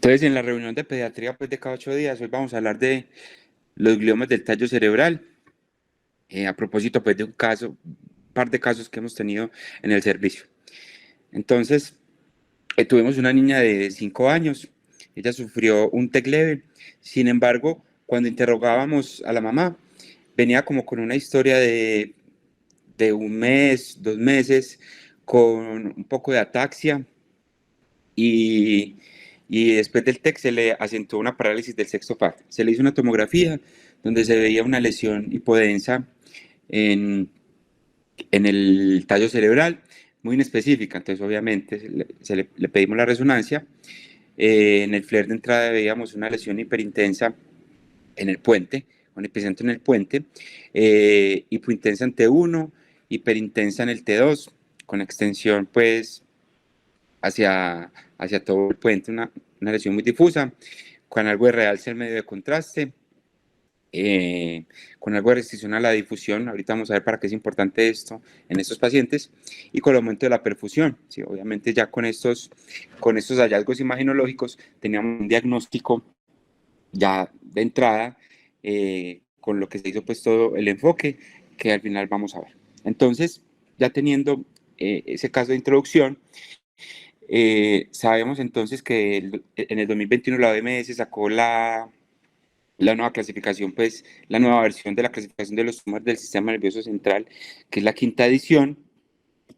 Entonces, en la reunión de pediatría pues, de cada 8 días, hoy vamos a hablar de los gliomas del tallo cerebral, a propósito pues, de un par de casos que hemos tenido en el servicio. Entonces, tuvimos una niña de 5 años, ella sufrió un TEC leve, sin embargo, cuando interrogábamos a la mamá, venía como con una historia de 1 mes, 2 meses, con un poco de ataxia y, y después del TEC se le acentuó una parálisis del sexto par. Se le hizo una tomografía donde se veía una lesión hipodensa en, en el tallo cerebral, muy inespecífica. Entonces, obviamente, le pedimos la resonancia. En el FLAIR de entrada veíamos una lesión hiperintensa en el puente, con epicentro en el puente, hipointensa en T1, hiperintensa en el T2, con extensión pues hacia todo el puente, una lesión muy difusa, con algo de realce en medio de contraste, con algo de restricción a la difusión. Ahorita vamos a ver para qué es importante esto en estos pacientes, y con el aumento de la perfusión. Sí, obviamente ya con estos hallazgos imaginológicos teníamos un diagnóstico ya de entrada, con lo que se hizo pues todo el enfoque que al final vamos a ver. Entonces, ya teniendo ese caso de introducción, sabemos entonces que en el 2021 la OMS sacó la nueva clasificación, pues la nueva versión de la clasificación de los tumores del sistema nervioso central, que es la quinta edición.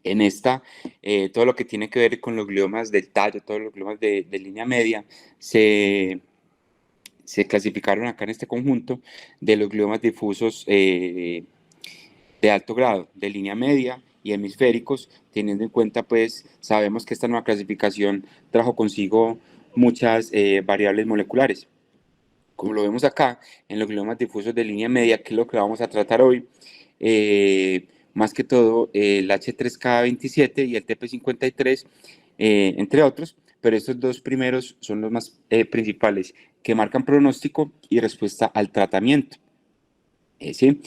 En esta, todo lo que tiene que ver con los gliomas del tallo, todos los gliomas de línea media, se clasificaron acá en este conjunto de los gliomas difusos de alto grado, de línea media y hemisféricos, teniendo en cuenta, pues, sabemos que esta nueva clasificación trajo consigo muchas variables moleculares. Como lo vemos acá, en los gliomas difusos de línea media, que es lo que vamos a tratar hoy, más que todo el H3K27 y el TP53, entre otros, pero estos dos primeros son los más principales, que marcan pronóstico y respuesta al tratamiento. ¿Sí?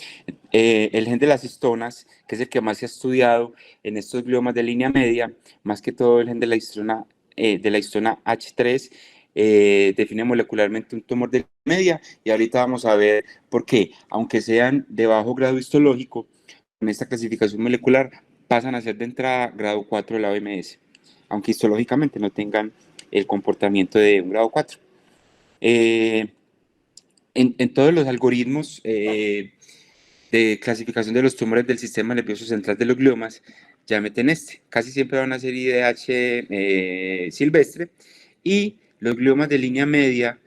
El gen de las histonas, que es el que más se ha estudiado en estos gliomas de línea media, más que todo el gen de la histona H3, define molecularmente un tumor de media, y ahorita vamos a ver por qué, aunque sean de bajo grado histológico, con esta clasificación molecular pasan a ser de entrada grado 4 de la OMS, aunque histológicamente no tengan el comportamiento de un grado 4. En todos los algoritmos de clasificación de los tumores del sistema nervioso central de los gliomas, ya meten este. Casi siempre van a ser IDH silvestre, y los gliomas de línea media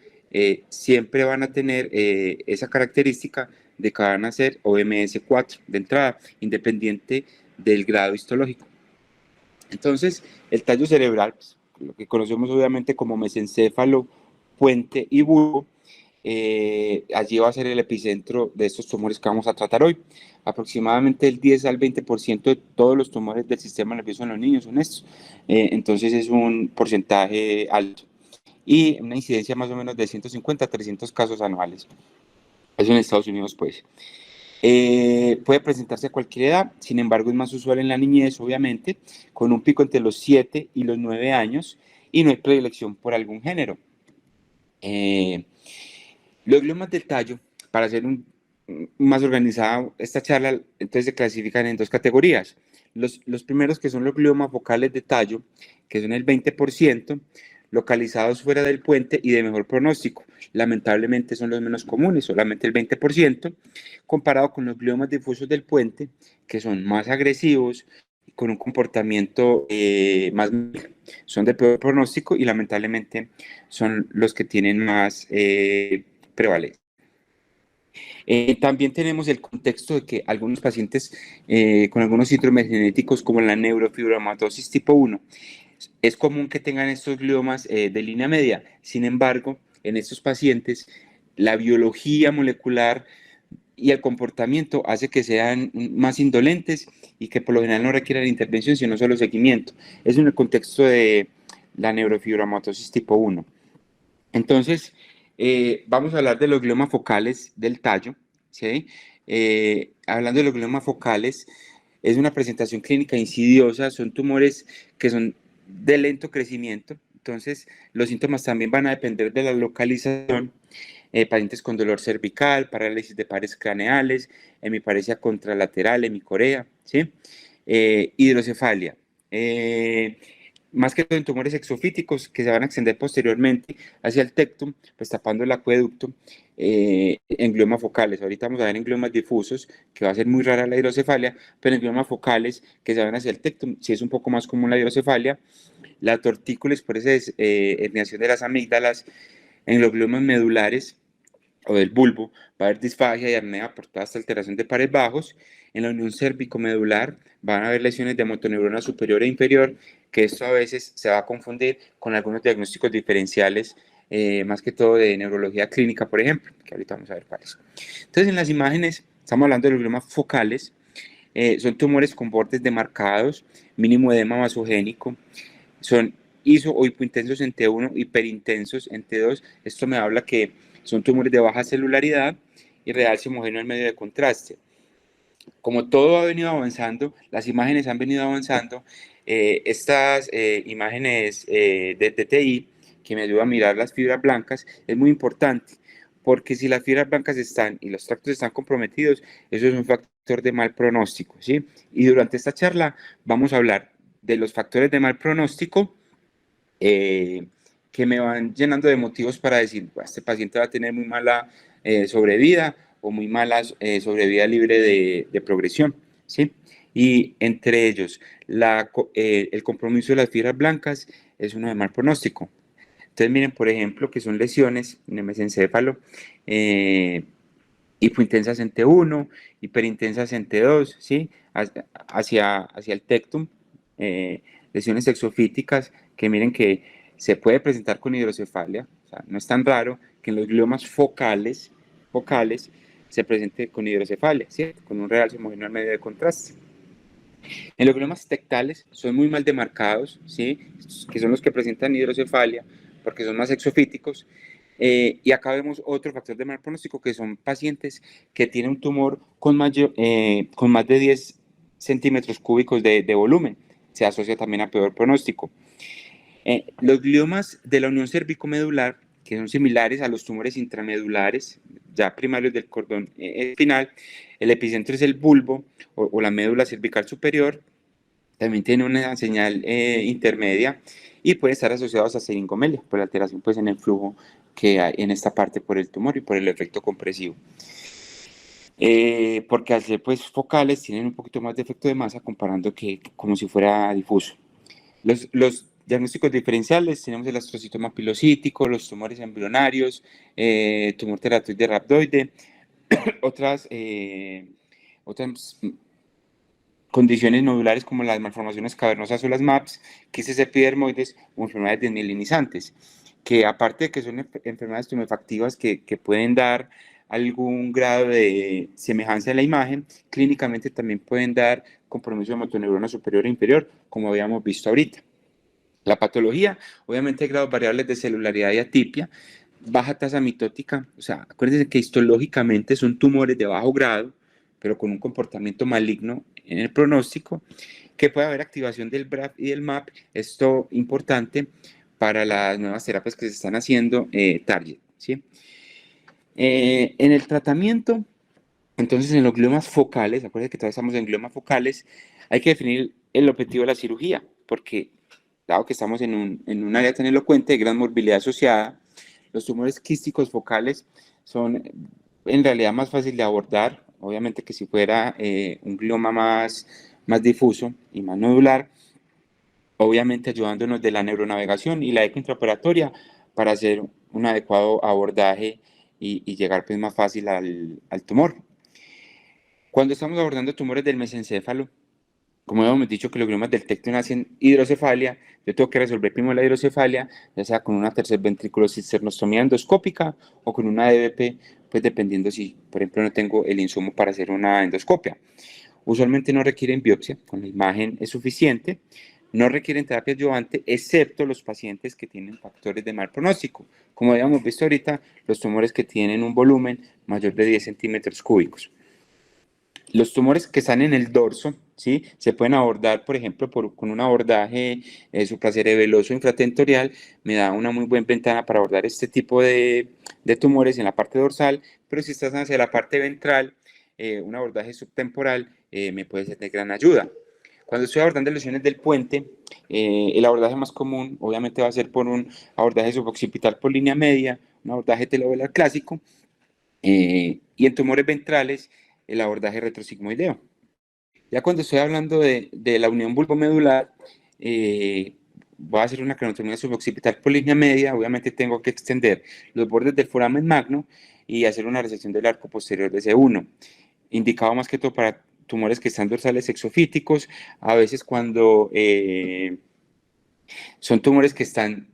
siempre van a tener esa característica de que van a ser OMS 4 de entrada, independiente del grado histológico. Entonces, el tallo cerebral, pues, lo que conocemos obviamente como mesencéfalo, puente y bulbo, allí va a ser el epicentro de estos tumores que vamos a tratar hoy. Aproximadamente el 10 al 20% de todos los tumores del sistema nervioso en los niños son estos. Entonces es un porcentaje alto y una incidencia más o menos de 150 a 300 casos anuales. Eso en Estados Unidos, pues. Puede presentarse a cualquier edad, sin embargo es más usual en la niñez, obviamente, con un pico entre los 7 y los 9 años, y no hay predilección por algún género. Los gliomas del tallo, para hacer más organizada esta charla, entonces se clasifican en dos categorías. Los primeros, que son los gliomas focales de tallo, que son el 20%, localizados fuera del puente y de mejor pronóstico. Lamentablemente son los menos comunes, solamente el 20%, comparado con los gliomas difusos del puente, que son más agresivos, con un comportamiento más, son de peor pronóstico y lamentablemente son los que tienen más prevalencia. También tenemos el contexto de que algunos pacientes con algunos síndromes genéticos como la neurofibromatosis tipo 1, es común que tengan estos gliomas de línea media. Sin embargo, en estos pacientes, la biología molecular y el comportamiento hace que sean más indolentes y que por lo general no requieran intervención, sino solo seguimiento. Es en el contexto de la neurofibromatosis tipo 1. Entonces, vamos a hablar de los gliomas focales del tallo, ¿sí? Hablando de los gliomas focales, es una presentación clínica insidiosa, son tumores que son de lento crecimiento, Entonces, los síntomas también van a depender de la localización. Pacientes con dolor cervical, parálisis de pares craneales, hemiparesia contralateral, hemicorea, ¿sí? Hidrocefalia. Más que todo en tumores exofíticos que se van a extender posteriormente hacia el tectum, pues tapando el acueducto, en gliomas focales. Ahorita vamos a ver en gliomas difusos, que va a ser muy rara la hidrocefalia, pero en gliomas focales que se van hacia el tectum, sí es un poco más común la hidrocefalia. La tortícolis por esa herniación de las amígdalas. En los gliomas medulares o del bulbo va a haber disfagia y apnea por toda esta alteración de pares bajos. En la unión cérvico-medular van a haber lesiones de motoneurona superior e inferior, que esto a veces se va a confundir con algunos diagnósticos diferenciales, más que todo de neurología clínica, por ejemplo, que ahorita vamos a ver cuáles. Entonces, en las imágenes, estamos hablando de los gliomas focales, son tumores con bordes demarcados, mínimo edema vasogénico, son iso o hipointensos en T1, hiperintensos en T2. Esto me habla que son tumores de baja celularidad y realce homogéneo en medio de contraste. Como todo ha venido avanzando, las imágenes han venido avanzando, estas imágenes de TTI, que me ayudan a mirar las fibras blancas, es muy importante, porque si las fibras blancas están y los tractos están comprometidos, eso es un factor de mal pronóstico, ¿sí? Y durante esta charla vamos a hablar de los factores de mal pronóstico, que me van llenando de motivos para decir, este paciente va a tener muy mala sobrevida o muy mala sobrevida libre de progresión, ¿sí? Y entre ellos, el compromiso de las fibras blancas es uno de mal pronóstico. Entonces, miren, por ejemplo, que son lesiones en el mesencéfalo, hipointensas en T1, hiperintensas en T2, ¿sí? Hacia el tectum, lesiones exofíticas que miren que se puede presentar con hidrocefalia, o sea, no es tan raro que en los gliomas focales se presente con hidrocefalia, ¿sí? Con un realce homogéneo al medio de contraste. En los gliomas tectales son muy mal demarcados, ¿sí? Que son los que presentan hidrocefalia, porque son más exofíticos. Y acá vemos otro factor de mal pronóstico, que son pacientes que tienen un tumor con más de 10 centímetros cúbicos de volumen. Se asocia también a peor pronóstico. Los gliomas de la unión cervicomedular, que son similares a los tumores intramedulares, ya primarios del cordón espinal, el epicentro es el bulbo o la médula cervical superior, también tiene una señal intermedia y puede estar asociados a seringomelia, por la alteración pues, en el flujo que hay en esta parte por el tumor y por el efecto compresivo. Porque al ser pues, focales tienen un poquito más de efecto de masa comparando que como si fuera difuso. Los diagnósticos diferenciales tenemos el astrocitoma pilocítico, los tumores embrionarios, tumor teratoide rhabdoide, otras condiciones nodulares como las malformaciones cavernosas o las MAPS, quistes epidermoides o enfermedades desmielinizantes, que aparte de que son enfermedades tumefactivas que pueden dar algún grado de semejanza en la imagen, clínicamente también pueden dar compromiso de motoneurona superior e inferior, como habíamos visto ahorita. La patología, obviamente hay grados variables de celularidad y atipia, baja tasa mitótica, o sea, acuérdense que histológicamente son tumores de bajo grado, pero con un comportamiento maligno en el pronóstico, que puede haber activación del BRAF y del MAP, esto importante para las nuevas terapias que se están haciendo, target, ¿sí? En el tratamiento, entonces en los gliomas focales, acuérdense que todavía estamos en gliomas focales, hay que definir el objetivo de la cirugía, porque dado que estamos en un área tan elocuente de gran morbilidad asociada, los tumores quísticos focales son en realidad más fácil de abordar, obviamente que si fuera un glioma más difuso y más nodular, obviamente ayudándonos de la neuronavegación y la eco intraoperatoria para hacer un adecuado abordaje y llegar pues más fácil al tumor. Cuando estamos abordando tumores del mesencéfalo, como hemos dicho que los gliomas del tectum hacen hidrocefalia, yo tengo que resolver primero la hidrocefalia, ya sea con una tercer ventriculosis cisternostomía endoscópica o con una DBP, pues dependiendo si, por ejemplo, no tengo el insumo para hacer una endoscopia. Usualmente no requieren biopsia, con la imagen es suficiente, no requieren terapia adyuvante, excepto los pacientes que tienen factores de mal pronóstico. Como habíamos visto ahorita, los tumores que tienen un volumen mayor de 10 centímetros cúbicos. Los tumores que están en el dorso, ¿sí? Se pueden abordar, por ejemplo, con un abordaje supracerebeloso infratentorial, me da una muy buena ventana para abordar este tipo de tumores en la parte dorsal, pero si estás hacia la parte ventral, un abordaje subtemporal me puede ser de gran ayuda. Cuando estoy abordando lesiones del puente, el abordaje más común obviamente va a ser por un abordaje suboccipital por línea media, un abordaje telovelar clásico, y en tumores ventrales, el abordaje retrosigmoideo. Ya cuando estoy hablando de la unión bulbomedular, voy a hacer una cranotomía suboccipital por línea media, obviamente tengo que extender los bordes del foramen magno y hacer una resección del arco posterior de C1, indicado más que todo para tumores que están dorsales exofíticos, a veces cuando son tumores que están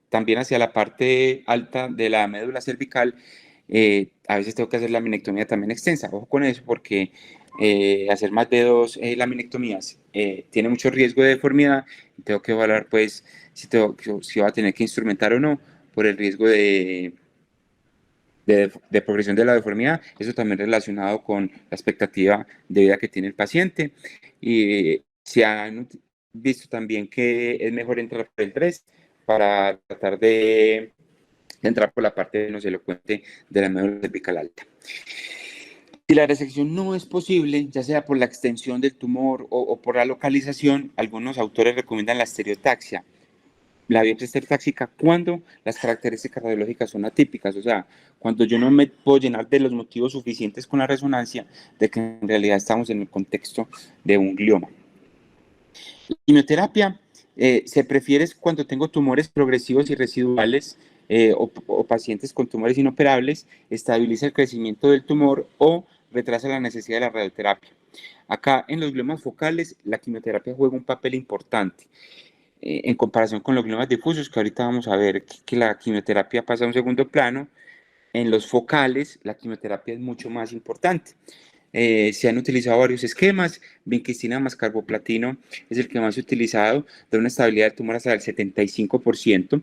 también hacia la parte alta de la médula cervical, a veces tengo que hacer la laminectomía también extensa. Ojo con eso porque hacer más de dos laminectomías tiene mucho riesgo de deformidad. Tengo que evaluar pues si va a tener que instrumentar o no por el riesgo de progresión de la deformidad. Eso también relacionado con la expectativa de vida que tiene el paciente. Y se han visto también que es mejor entrar por el 3 para tratar de entrar por la parte no elocuente de la médula cervical alta. Si la resección no es posible, ya sea por la extensión del tumor o por la localización, algunos autores recomiendan la estereotaxia. La biopsia estereotáxica cuando las características radiológicas son atípicas, o sea, cuando yo no me puedo llenar de los motivos suficientes con la resonancia de que en realidad estamos en el contexto de un glioma. La quimioterapia se prefiere cuando tengo tumores progresivos y residuales o pacientes con tumores inoperables, estabiliza el crecimiento del tumor o retrasa la necesidad de la radioterapia. Acá en los gliomas focales la quimioterapia juega un papel importante en comparación con los gliomas difusos, que ahorita vamos a ver que la quimioterapia pasa a un segundo plano. En los focales la quimioterapia es mucho más importante. Se han utilizado varios esquemas, vincristina más carboplatino es el que más se ha utilizado, da una estabilidad del tumor hasta el 75%.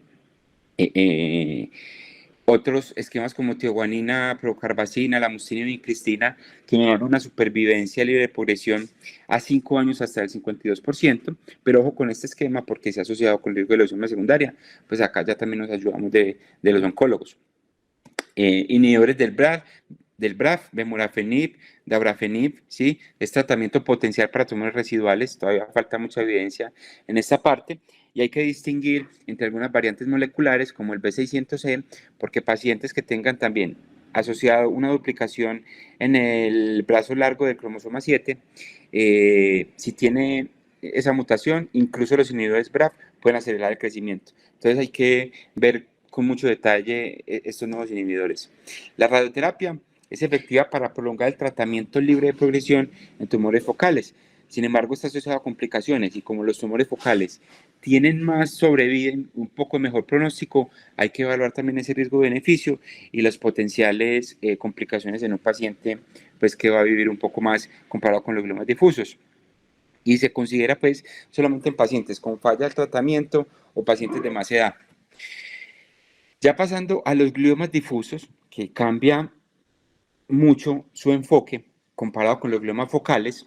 Otros esquemas como tioguanina, procarbacina, lamustina y vincristina que me dan una supervivencia libre de progresión a 5 años hasta el 52%, pero ojo con este esquema porque se ha asociado con el riesgo de leucemia secundaria, pues acá ya también nos ayudamos de los oncólogos. Inhibidores del BRAF, bemurafenib, dabrafenib, ¿sí? Es tratamiento potencial para tumores residuales, todavía falta mucha evidencia en esta parte, y hay que distinguir entre algunas variantes moleculares como el B600E, porque pacientes que tengan también asociado una duplicación en el brazo largo del cromosoma 7, si tiene esa mutación, incluso los inhibidores BRAF pueden acelerar el crecimiento. Entonces hay que ver con mucho detalle estos nuevos inhibidores. La radioterapia es efectiva para prolongar el tratamiento libre de progresión en tumores focales. Sin embargo, está asociado a complicaciones y como los tumores focales tienen más sobrevida, un poco mejor pronóstico, hay que evaluar también ese riesgo-beneficio y las potenciales complicaciones en un paciente pues, que va a vivir un poco más comparado con los gliomas difusos. Y se considera pues solamente en pacientes con falla del tratamiento o pacientes de más edad. Ya pasando a los gliomas difusos, que cambia mucho su enfoque comparado con los gliomas focales.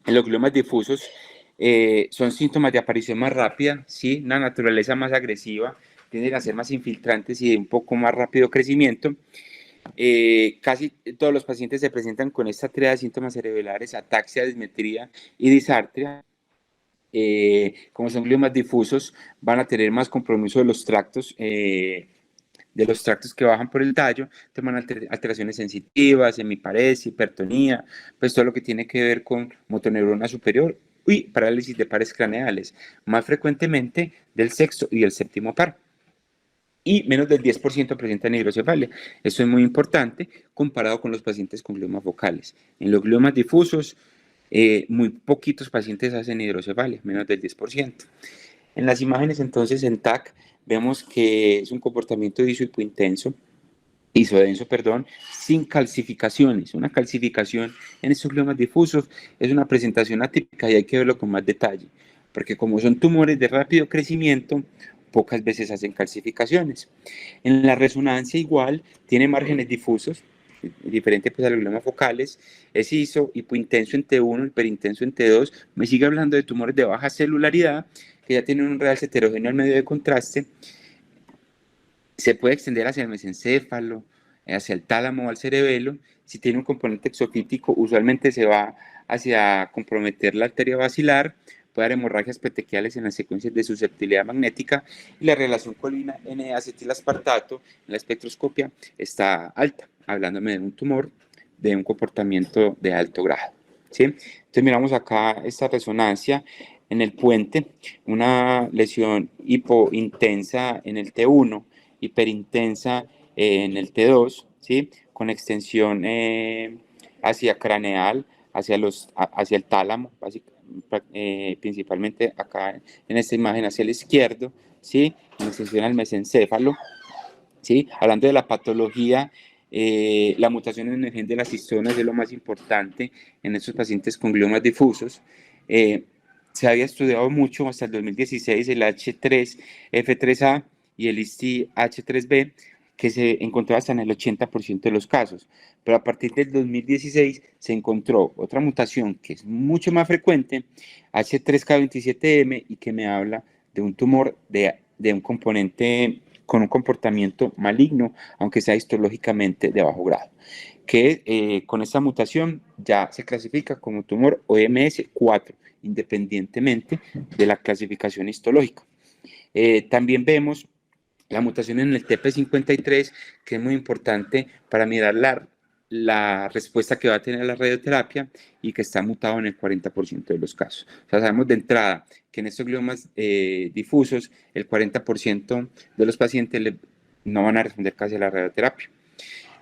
En los gliomas difusos son síntomas de aparición más rápida, ¿sí? Una naturaleza más agresiva, tienden a ser más infiltrantes y de un poco más rápido crecimiento. Casi todos los pacientes se presentan con esta tríada de síntomas cerebrales, ataxia, dismetría y disartria. Como son gliomas difusos, van a tener más compromiso de los tractos que bajan por el tallo, toman alteraciones sensitivas, hemiparesia, hipertonía, pues todo lo que tiene que ver con motoneurona superior y parálisis de pares craneales, más frecuentemente del sexto y del séptimo par. Y menos del 10% presentan hidrocefalia. Esto es muy importante comparado con los pacientes con gliomas focales. En los gliomas difusos, muy poquitos pacientes hacen hidrocefalia, menos del 10%. En las imágenes entonces en TAC vemos que es un comportamiento isodenso, sin calcificaciones. Una calcificación en estos gliomas difusos es una presentación atípica y hay que verlo con más detalle, porque como son tumores de rápido crecimiento, pocas veces hacen calcificaciones. En la resonancia igual tiene márgenes difusos, diferente pues a los gliomas focales, es ISO, hipointenso en T1, hiperintenso en T2, me sigue hablando de tumores de baja celularidad, que ya tienen un realce heterogéneo al medio de contraste, se puede extender hacia el mesencéfalo, hacia el tálamo o al cerebelo. Si tiene un componente exofítico, usualmente se va hacia comprometer la arteria basilar, puede haber hemorragias petequiales en las secuencias de susceptibilidad magnética y la relación colina N-acetilaspartato en la espectroscopia está alta, hablándome de un tumor de un comportamiento de alto grado. ¿Sí? Entonces miramos acá esta resonancia en el puente, una lesión hipointensa en el T1, hiperintensa en el T2, ¿sí? Con extensión hacia craneal, hacia el tálamo, principalmente acá en esta imagen hacia el izquierdo, ¿sí? En extensión al mesencéfalo, ¿sí? Hablando de la patología, la mutación en el gen de las histonas es lo más importante en estos pacientes con gliomas difusos. Se había estudiado mucho hasta el 2016 el H3F3A y el IST-H3B, que se encontraba hasta en el 80% de los casos. Pero a partir del 2016 se encontró otra mutación que es mucho más frecuente, H3K27M, y que me habla de un tumor de un componente con un comportamiento maligno, aunque sea histológicamente de bajo grado, que con esta mutación ya se clasifica como tumor OMS 4, independientemente de la clasificación histológica. También vemos la mutación en el TP53, que es muy importante para mirar la respuesta que va a tener la radioterapia y que está mutado en el 40% de los casos. O sea, sabemos de entrada que en estos gliomas difusos el 40% de los pacientes no van a responder casi a la radioterapia.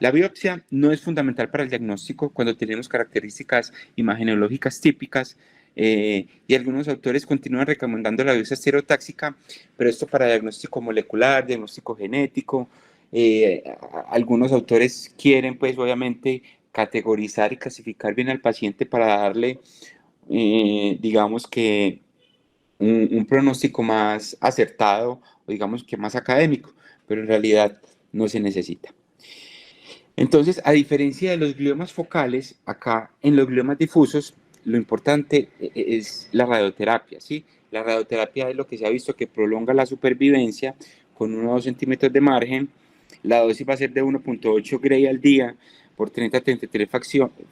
La biopsia no es fundamental para el diagnóstico cuando tenemos características imagenológicas típicas, y algunos autores continúan recomendando la biopsia estereotáxica, pero esto para diagnóstico molecular, diagnóstico genético. Algunos autores quieren, pues, obviamente, categorizar y clasificar bien al paciente para darle, digamos que, un pronóstico más acertado, o digamos que más académico, pero en realidad no se necesita. Entonces, a diferencia de los gliomas focales, acá en los gliomas difusos, lo importante es la radioterapia, ¿sí? La radioterapia es lo que se ha visto que prolonga la supervivencia con 1 o 2 centímetros de margen. La dosis va a ser de 1.8 Gray al día por 30 a 33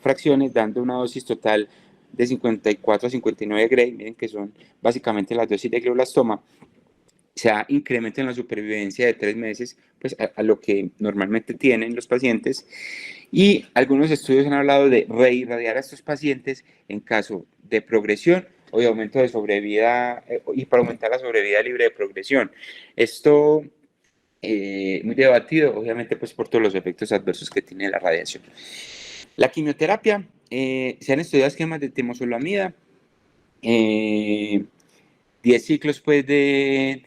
fracciones, dando una dosis total de 54 a 59 Gray. Miren que son básicamente las dosis de glioblastoma. Se da incremento en la supervivencia de 3 meses, pues a lo que normalmente tienen los pacientes. Y algunos estudios han hablado de reirradiar a estos pacientes en caso de progresión o de aumento de sobrevida, y para aumentar la sobrevida libre de progresión. Esto muy debatido, obviamente, pues por todos los efectos adversos que tiene la radiación. La quimioterapia, se han estudiado esquemas de temozolomida, 10 ciclos pues de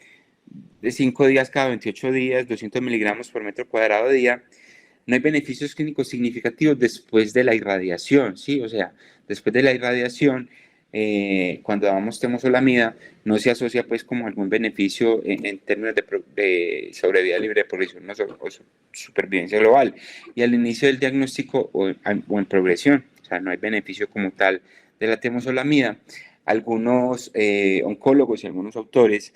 5 días cada 28 días, 200 miligramos por metro cuadrado de día. No hay beneficios clínicos significativos después de la irradiación, ¿sí? O sea, después de la irradiación, cuando damos temozolomida, no se asocia pues como algún beneficio en términos de sobrevida libre de progresión o supervivencia global. Y al inicio del diagnóstico o en progresión, o sea, no hay beneficio como tal de la temozolomida. Algunos oncólogos y algunos autores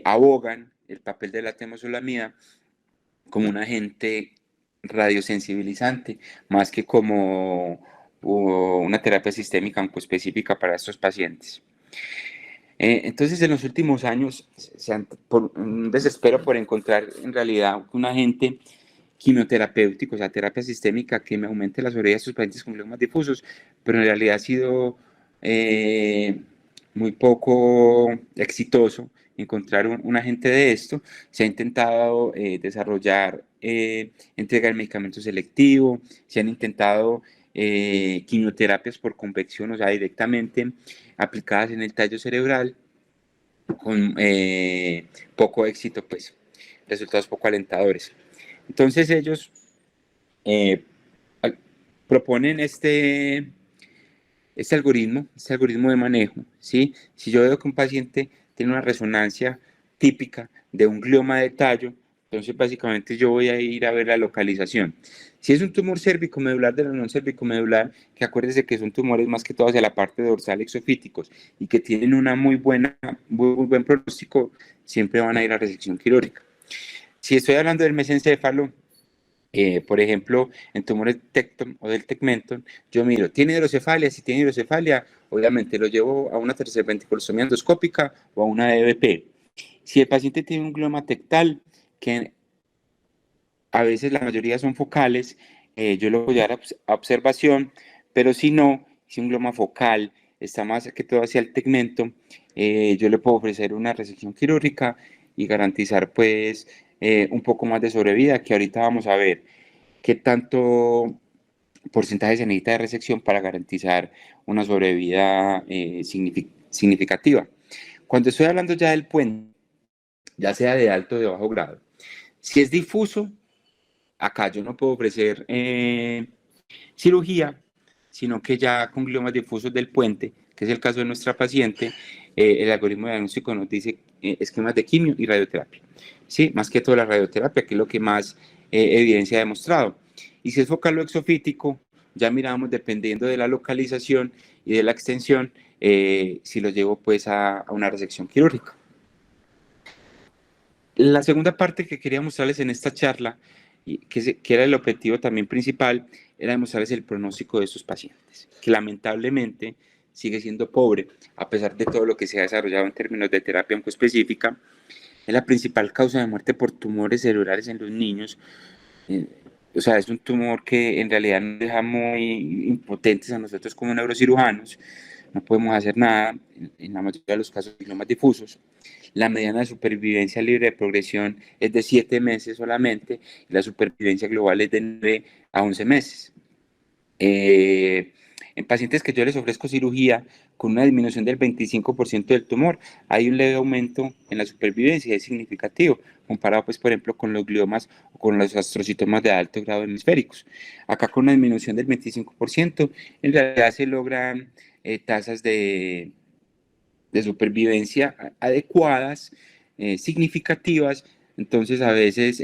abogan el papel de la temozolomida como un agente radiosensibilizante, más que como una terapia sistémica oncoespecífica para estos pacientes. Entonces, en los últimos años, por un desespero por encontrar en realidad un agente quimioterapéutico, o sea, terapia sistémica que me aumente la sobrevida de estos pacientes con gliomas difusos, pero en realidad ha sido muy poco exitoso encontrar un agente de esto. Se ha intentado desarrollar entrega del medicamento selectivo, se han intentado quimioterapias por convección, o sea, directamente aplicadas en el tallo cerebral, con poco éxito, pues, resultados poco alentadores. Entonces ellos eh, proponen este algoritmo de manejo, ¿sí? Si yo veo que un paciente tiene una resonancia típica de un glioma de tallo, Entonces, básicamente yo voy a ir a ver la localización. Si es un tumor cérvico-medular de la unión cérvico-medular, que acuérdese que son tumores más que todo hacia la parte dorsal exofíticos y que tienen una muy buen pronóstico, siempre van a ir a resección quirúrgica. Si estoy hablando del mesencéfalo, por ejemplo, en tumores tectum o del tegmentum, yo miro, ¿tiene hidrocefalia? Si tiene hidrocefalia, obviamente lo llevo a una tercera ventriculostomía endoscópica o a una EVP. Si el paciente tiene un glioma tectal, que a veces la mayoría son focales, yo lo voy a dar a observación, pero si no, si un glioma focal está más que todo hacia el tegmento, yo le puedo ofrecer una resección quirúrgica y garantizar pues un poco más de sobrevida, que ahorita vamos a ver qué tanto porcentaje se necesita de resección para garantizar una sobrevida significativa. Cuando estoy hablando ya del puente, ya sea de alto o de bajo grado, si es difuso, acá yo no puedo ofrecer cirugía, sino que ya con gliomas difusos del puente, que es el caso de nuestra paciente, el algoritmo de diagnóstico nos dice esquemas de quimio y radioterapia. Sí, más que todo la radioterapia, que es lo que más evidencia ha demostrado. Y si es focal o exofítico, ya miramos dependiendo de la localización y de la extensión, si lo llevo pues a una resección quirúrgica. La segunda parte que quería mostrarles en esta charla, y que era el objetivo también principal, era demostrarles el pronóstico de estos pacientes, que lamentablemente sigue siendo pobre, a pesar de todo lo que se ha desarrollado en términos de terapia oncoespecífica. Es la principal causa de muerte por tumores cerebrales en los niños. Eh, o sea, es un tumor que en realidad nos deja muy impotentes a nosotros como neurocirujanos. No podemos hacer nada, en la mayoría de los casos, gliomas difusos. La mediana de supervivencia libre de progresión es de 7 meses solamente, y la supervivencia global es de 9 a 11 meses. En pacientes que yo les ofrezco cirugía con una disminución del 25% del tumor, hay un leve aumento en la supervivencia, es significativo, comparado, pues, por ejemplo, con los gliomas o con los astrocitomas de alto grado hemisféricos. Acá con una disminución del 25%, en realidad se logran tasas de supervivencia adecuadas, significativas. Entonces a veces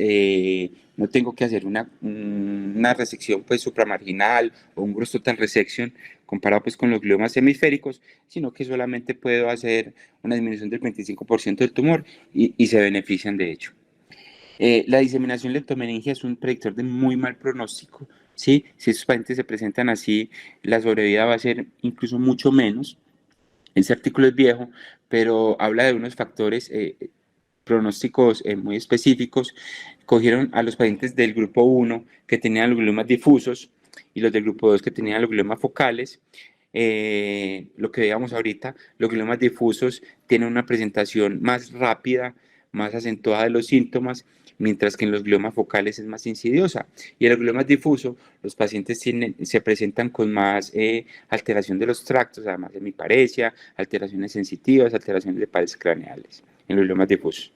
no tengo que hacer una resección pues supramarginal o un gross total resection comparado pues con los gliomas hemisféricos, sino que solamente puedo hacer una disminución del 25% del tumor y se benefician de hecho. La diseminación leptomeningia es un predictor de muy mal pronóstico, ¿sí? Si esos pacientes se presentan así, la sobrevida va a ser incluso mucho menos. Ese artículo es viejo, pero habla de unos factores pronósticos muy específicos. Cogieron a los pacientes del grupo 1 que tenían los gliomas difusos y los del grupo 2 que tenían los gliomas focales. Lo que veíamos ahorita, los gliomas difusos tienen una presentación más rápida, más acentuada de los síntomas, mientras que en los gliomas focales es más insidiosa. Y en los gliomas difusos, los pacientes se presentan con más alteración de los tractos, además de hemiparesia, alteraciones sensitivas, alteraciones de paredes craneales en los gliomas difusos.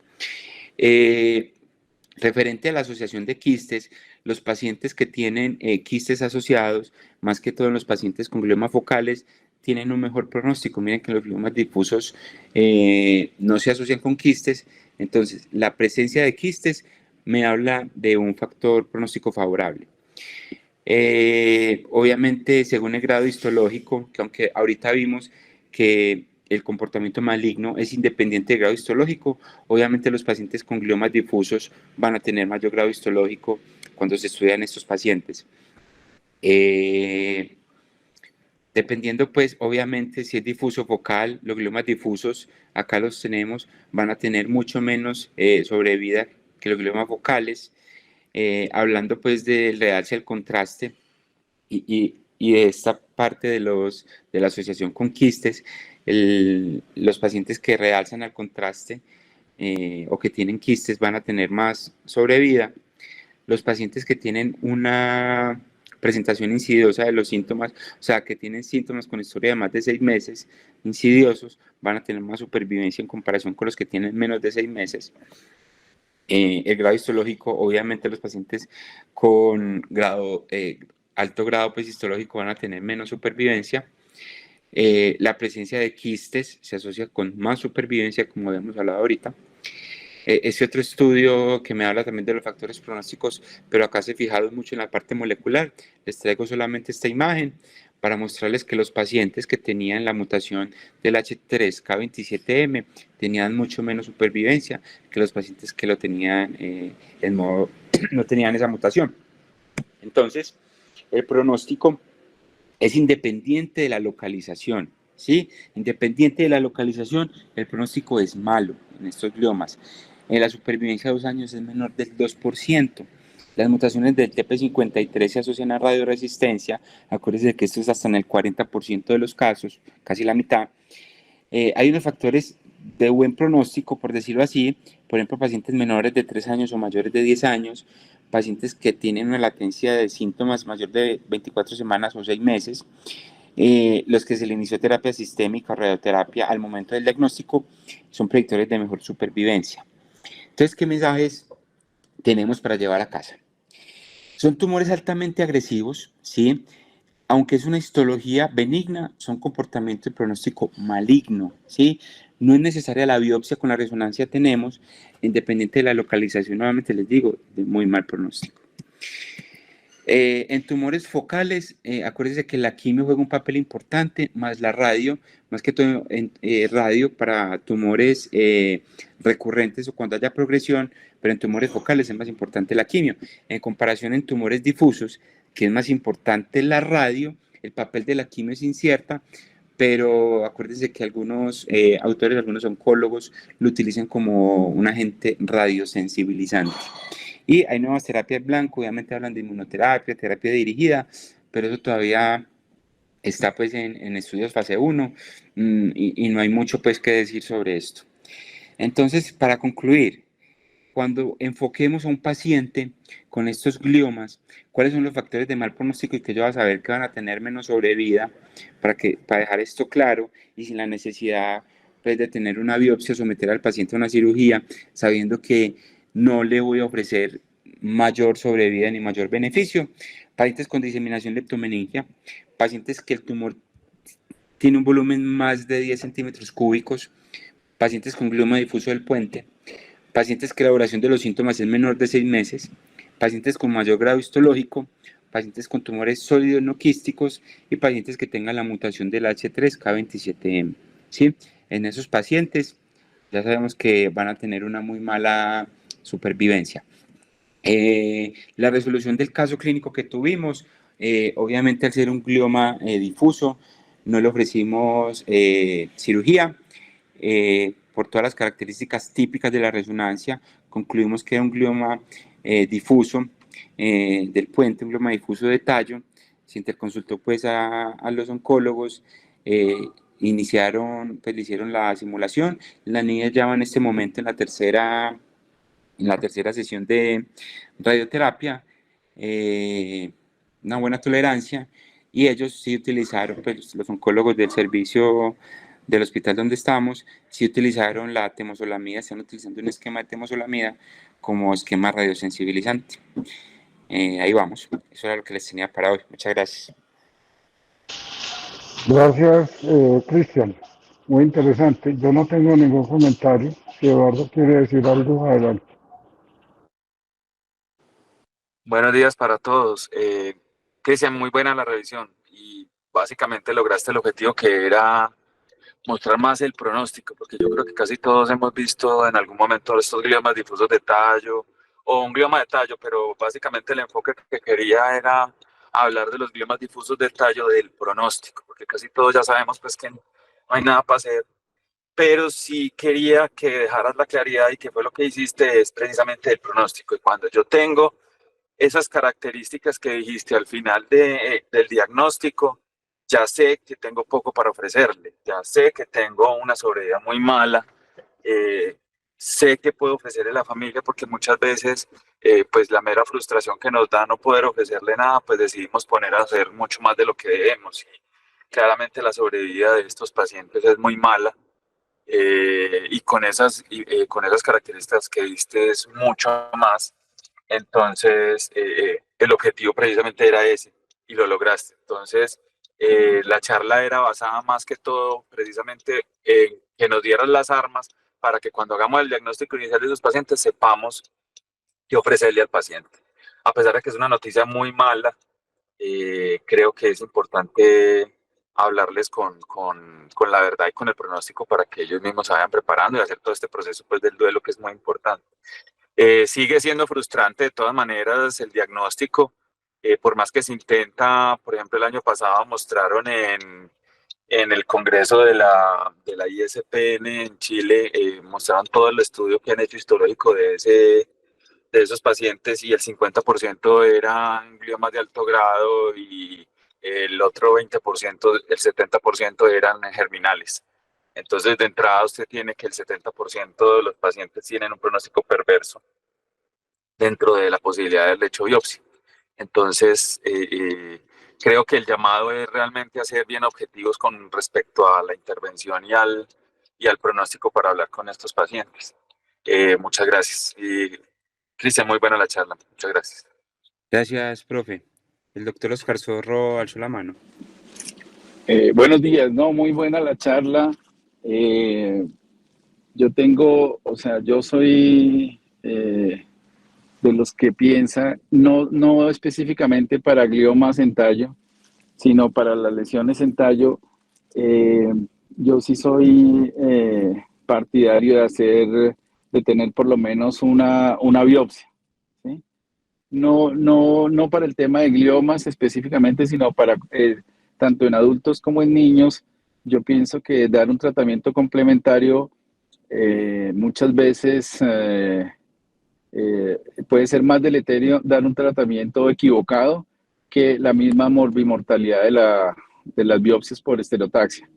Referente a la asociación de quistes, los pacientes que tienen quistes asociados, más que todo los pacientes con gliomas focales, tienen un mejor pronóstico. Miren que los gliomas difusos no se asocian con quistes, entonces la presencia de quistes me habla de un factor pronóstico favorable. Obviamente, según el grado histológico, que aunque ahorita vimos que el comportamiento maligno es independiente del grado histológico, obviamente los pacientes con gliomas difusos van a tener mayor grado histológico cuando se estudian estos pacientes. Dependiendo, pues, obviamente, si es difuso focal, los gliomas difusos, acá los tenemos, van a tener mucho menos sobrevida que los gliomas focales. Hablando, pues, del realce al contraste y de esta parte de la asociación con quistes, los pacientes que realzan al contraste o que tienen quistes van a tener más sobrevida. Los pacientes que tienen una presentación insidiosa de los síntomas, o sea, que tienen síntomas con historia de más de 6 meses insidiosos, van a tener más supervivencia en comparación con los que tienen menos de 6 meses. El grado histológico, obviamente los pacientes con alto grado pues, histológico van a tener menos supervivencia. La presencia de quistes se asocia con más supervivencia, como hemos hablado ahorita. Ese otro estudio que me habla también de los factores pronósticos, pero acá se fijaron mucho en la parte molecular. Les traigo solamente esta imagen para mostrarles que los pacientes que tenían la mutación del H3K27M tenían mucho menos supervivencia que los pacientes que lo tenían en modo, no tenían esa mutación. Entonces, el pronóstico es independiente de la localización, ¿sí? Independiente de la localización, el pronóstico es malo en estos gliomas. La supervivencia a 2 años es menor del 2%. Las mutaciones del TP53 se asocian a radioresistencia. Acuérdense que esto es hasta en el 40% de los casos, casi la mitad. Hay unos factores de buen pronóstico, por decirlo así, por ejemplo, pacientes menores de 3 años o mayores de 10 años, pacientes que tienen una latencia de síntomas mayor de 24 semanas o 6 meses, los que se le inició terapia sistémica o radioterapia al momento del diagnóstico son predictores de mejor supervivencia. Entonces, ¿qué mensajes tenemos para llevar a casa? Son tumores altamente agresivos, ¿sí? Aunque es una histología benigna, son comportamientos de pronóstico maligno, ¿sí? No es necesaria la biopsia, con la resonancia tenemos, independiente de la localización, nuevamente les digo, de muy mal pronóstico. En tumores focales, acuérdense que la quimio juega un papel importante, más la radio, más que todo en radio para tumores recurrentes o cuando haya progresión, pero en tumores focales es más importante la quimio. En comparación en tumores difusos, que es más importante la radio, el papel de la quimio es incierta, pero acuérdense que algunos autores, algunos oncólogos lo utilizan como un agente radiosensibilizante. Y hay nuevas terapias blanco, obviamente hablan de inmunoterapia, terapia dirigida, pero eso todavía está pues en estudios fase 1 y no hay mucho pues que decir sobre esto. Entonces, para concluir, cuando enfoquemos a un paciente con estos gliomas, cuáles son los factores de mal pronóstico y que yo voy a saber que van a tener menos sobrevida, para dejar esto claro y sin la necesidad pues, de tener una biopsia, someter al paciente a una cirugía, sabiendo que no le voy a ofrecer mayor sobrevida ni mayor beneficio. Pacientes con diseminación leptomeningia, pacientes que el tumor tiene un volumen más de 10 centímetros cúbicos, pacientes con glioma difuso del puente, pacientes que la duración de los síntomas es menor de 6 meses, pacientes con mayor grado histológico, pacientes con tumores sólidos no quísticos y pacientes que tengan la mutación del H3K27M. ¿Sí? En esos pacientes ya sabemos que van a tener una muy mala supervivencia. La resolución del caso clínico que tuvimos, obviamente al ser un glioma difuso, no le ofrecimos cirugía. Por todas las características típicas de la resonancia, concluimos que era un glioma difuso del puente, un glioma difuso de tallo. Se interconsultó pues a los oncólogos, iniciaron, pues le hicieron la simulación. La niña ya va en este momento en la tercera sesión de radioterapia, una buena tolerancia, y ellos sí utilizaron, pues los oncólogos del servicio del hospital donde estamos, sí utilizaron la temozolomida, están utilizando un esquema de temozolomida como esquema radiosensibilizante. Ahí vamos, eso era lo que les tenía para hoy. Muchas gracias. Gracias, Cristian. Muy interesante. Yo no tengo ningún comentario. Si Eduardo quiere decir algo, adelante. Buenos días para todos. Cristian, muy buena la revisión y básicamente lograste el objetivo que era mostrar más el pronóstico, porque yo creo que casi todos hemos visto en algún momento estos gliomas difusos de tallo o un glioma de tallo, pero básicamente el enfoque que quería era hablar de los gliomas difusos de tallo del pronóstico, porque casi todos ya sabemos pues que no hay nada para hacer, pero sí quería que dejaras la claridad y que fue lo que hiciste es precisamente el pronóstico. Y cuando yo tengo esas características que dijiste al final del diagnóstico, ya sé que tengo poco para ofrecerle, ya sé que tengo una sobrevida muy mala, sé que puedo ofrecerle a la familia porque muchas veces pues la mera frustración que nos da no poder ofrecerle nada, pues decidimos poner a hacer mucho más de lo que debemos. Y claramente la sobrevida de estos pacientes es muy mala. Y con esas características que diste es mucho más. Entonces, el objetivo precisamente era ese y lo lograste. Entonces, la charla era basada más que todo precisamente en que nos dieras las armas para que cuando hagamos el diagnóstico inicial de sus pacientes sepamos qué ofrecerle al paciente. A pesar de que es una noticia muy mala, creo que es importante hablarles con la verdad y con el pronóstico para que ellos mismos se vayan preparando y hacer todo este proceso pues, del duelo, que es muy importante. Sigue siendo frustrante de todas maneras el diagnóstico, por más que se intenta. Por ejemplo, el año pasado mostraron en el Congreso de la ISPN en Chile, mostraron todo el estudio que han hecho histológico de esos pacientes, y el 50% eran gliomas de alto grado y el otro 20%, el 70% eran germinales. Entonces, de entrada, usted tiene que el 70% de los pacientes tienen un pronóstico perverso dentro de la posibilidad del hecho biopsia. Entonces, creo que el llamado es realmente a ser bien objetivos con respecto a la intervención y al pronóstico para hablar con estos pacientes. Muchas gracias. Cristian, muy buena la charla. Muchas gracias. Gracias, profe. El doctor Oscar Zorro alzó la mano. Buenos días, no, muy buena la charla. Yo soy de los que piensa, no específicamente para gliomas en tallo, sino para las lesiones en tallo. Yo sí soy partidario de tener por lo menos una biopsia, ¿sí? No para el tema de gliomas específicamente, sino para tanto en adultos como en niños. Yo pienso que dar un tratamiento complementario muchas veces puede ser más deleterio dar un tratamiento equivocado que la misma morbimortalidad de las biopsias por estereotaxia.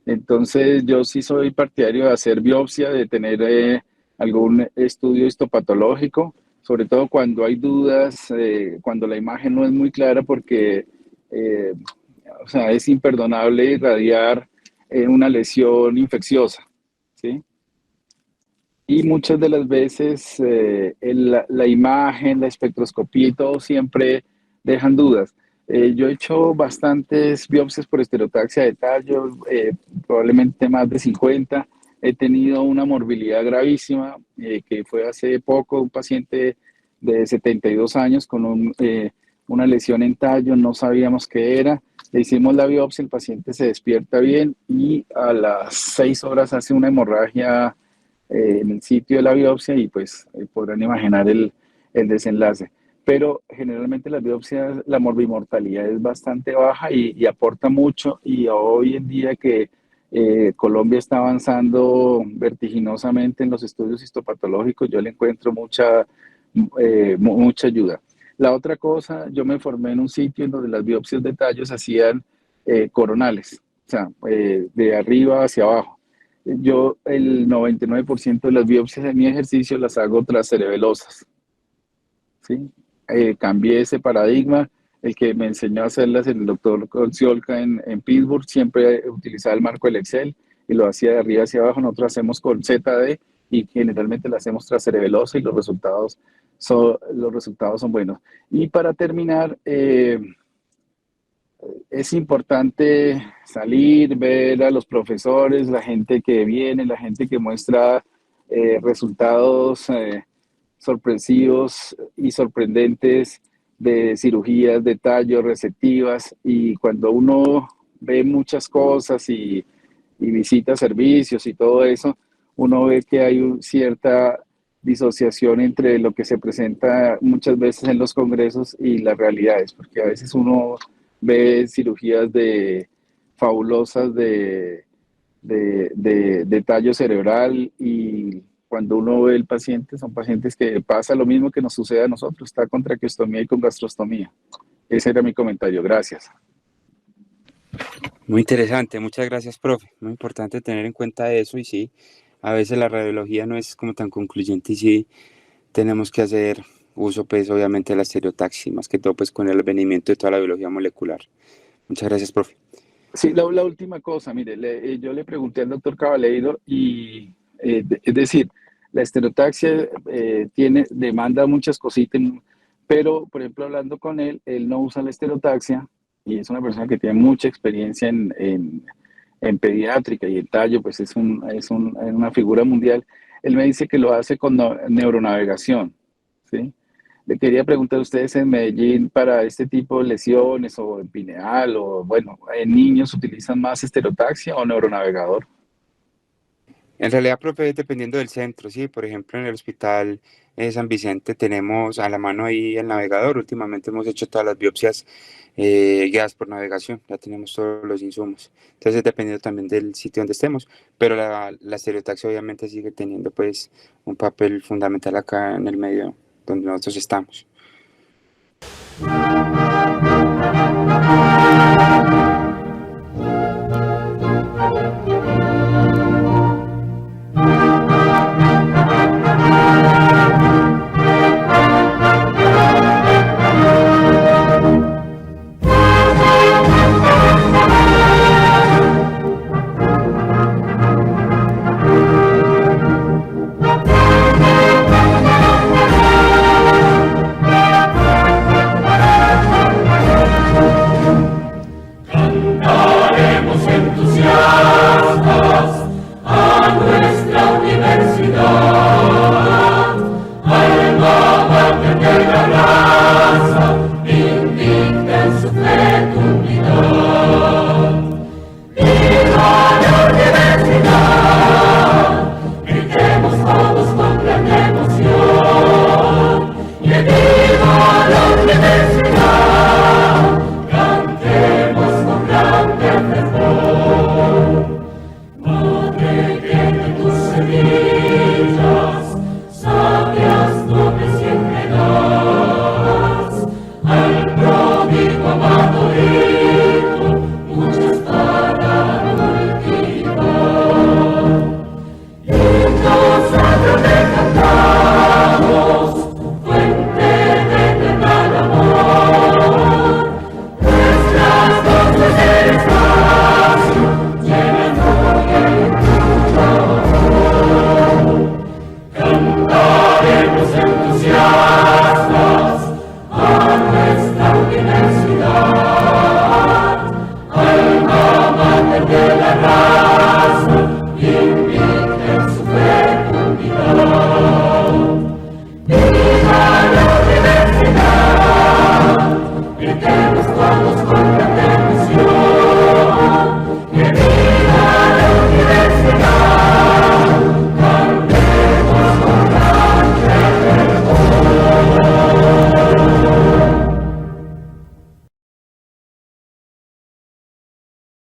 Entonces, yo sí soy partidario de hacer biopsia, de tener algún estudio histopatológico, sobre todo cuando hay dudas, cuando la imagen no es muy clara, porque es imperdonable irradiar una lesión infecciosa, ¿sí? Y muchas de las veces la imagen, la espectroscopía y todo siempre dejan dudas. Yo he hecho bastantes biopsias por estereotaxia de tallo, probablemente más de 50. He tenido una morbilidad gravísima, que fue hace poco, un paciente de 72 años con una lesión en tallo, no sabíamos qué era. Le hicimos la biopsia, el paciente se despierta bien y a las 6 horas hace una hemorragia en el sitio de la biopsia, y pues podrán imaginar el desenlace. Pero generalmente las biopsias, la morbimortalidad es bastante baja y aporta mucho, y hoy en día que Colombia está avanzando vertiginosamente en los estudios histopatológicos, yo le encuentro mucha ayuda. La otra cosa, yo me formé en un sitio en donde las biopsias de tallos se hacían coronales, o sea, de arriba hacia abajo. Yo el 99% de las biopsias en mi ejercicio las hago trascerebelosas, ¿sí? Cambié ese paradigma. El que me enseñó a hacerlas, el doctor Conciolca en Pittsburgh, siempre utilizaba el marco del Excel y lo hacía de arriba hacia abajo. Nosotros hacemos con ZD y generalmente la hacemos trascerebelosa, y los resultados son buenos. Y para terminar, es importante salir, ver a los profesores, la gente que viene, la gente que muestra resultados sorpresivos y sorprendentes de cirugías de tallo, resectivas, y cuando uno ve muchas cosas y visita servicios y todo eso, uno ve que hay cierta disociación entre lo que se presenta muchas veces en los congresos y las realidades, porque a veces uno ve cirugías fabulosas de tallo cerebral, y cuando uno ve el paciente, son pacientes que pasa lo mismo que nos sucede a nosotros, está con traqueostomía y con gastrostomía. Ese era mi comentario, gracias. Muy interesante, muchas gracias, profe. Muy importante tener en cuenta eso, y sí, a veces la radiología no es como tan concluyente, y sí tenemos que hacer uso, pues, obviamente, de la estereotaxia, más que todo, pues, con el advenimiento de toda la biología molecular. Muchas gracias, profe. Sí, la última cosa, mire, yo le pregunté al doctor Cabaleiro y, es decir, la estereotaxia demanda muchas cositas, pero, por ejemplo, hablando con él no usa la estereotaxia, y es una persona que tiene mucha experiencia en en pediátrica y en tallo, pues es una figura mundial. Él me dice que lo hace con neuronavegación, ¿sí? Le quería preguntar a ustedes en Medellín para este tipo de lesiones o en pineal o bueno, en niños utilizan más esterotaxia o neuronavegador. En realidad, profe, dependiendo del centro, sí, por ejemplo, en el hospital San Vicente tenemos a la mano ahí el navegador. Últimamente hemos hecho todas las biopsias guiadas por navegación, ya tenemos todos los insumos. Entonces, dependiendo también del sitio donde estemos, pero la estereotaxia obviamente sigue teniendo pues un papel fundamental acá en el medio donde nosotros estamos.